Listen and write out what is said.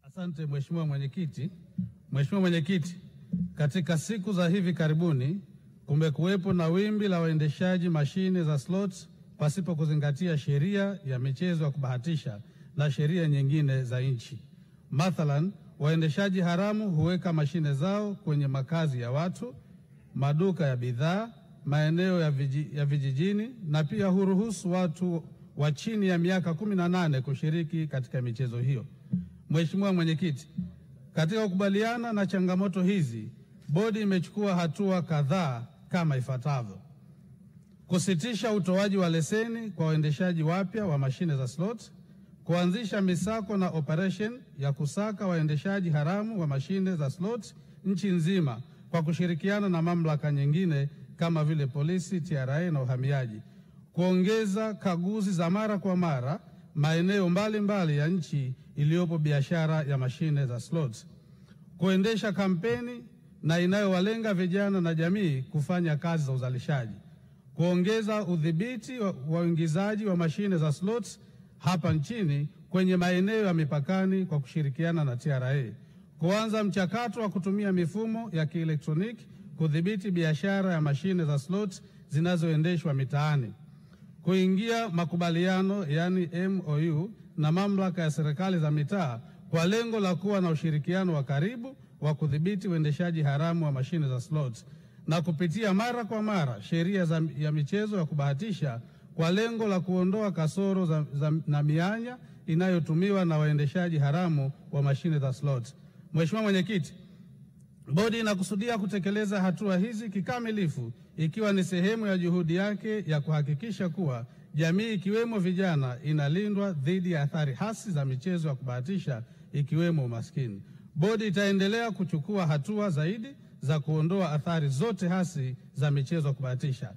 Asante Mheshimiwa Mwenyekiti. Mheshimiwa Mwenyekiti, katika siku za hivi karibuni kumekuwepo na wimbi la waendeshaji mashine za slots pasipo kuzingatia sheria ya michezo ya kubahatisha na sheria nyingine za nchi. Mathalan, waendeshaji haramu huweka mashine zao kwenye makazi ya watu, maduka ya bidhaa, maeneo ya vijijini na pia huruhusu watu wa chini ya miaka 18 kushiriki katika michezo hiyo. Mheshimiwa Mwenyekiti, katika kukubaliana na changamoto hizi, bodi imechukua hatua kadhaa kama ifuatavyo: kusitisha utoaji wa leseni kwa waendeshaji wapya wa mashine za slot, kuanzisha misako na operation ya kusaka waendeshaji haramu wa mashine za slot nchi nzima kwa kushirikiana na mamlaka nyingine kama vile polisi, TRA na uhamiaji, kuongeza kaguzi za mara kwa mara maeneo mbalimbali ya nchi iliyopo biashara ya mashine za slot, kuendesha kampeni na inayowalenga vijana na jamii kufanya kazi za uzalishaji, kuongeza udhibiti wa uingizaji wa mashine za slots hapa nchini kwenye maeneo ya mipakani kwa kushirikiana na TRA, kuanza mchakato wa kutumia mifumo ya kielektroniki kudhibiti biashara ya mashine za slots zinazoendeshwa mitaani, kuingia makubaliano yani MOU na mamlaka ya serikali za mitaa kwa lengo la kuwa na ushirikiano wa karibu wa kudhibiti uendeshaji haramu wa mashine za slots na kupitia mara kwa mara sheria ya michezo ya kubahatisha kwa lengo la kuondoa kasoro na mianya inayotumiwa na waendeshaji haramu wa mashine za slots. Mheshimiwa Mwenyekiti, bodi inakusudia kutekeleza hatua hizi kikamilifu ikiwa ni sehemu ya juhudi yake ya kuhakikisha kuwa jamii ikiwemo vijana inalindwa dhidi ya athari hasi za michezo ya kubahatisha ikiwemo umaskini. Bodi itaendelea kuchukua hatua zaidi za kuondoa athari zote hasi za michezo ya kubahatisha.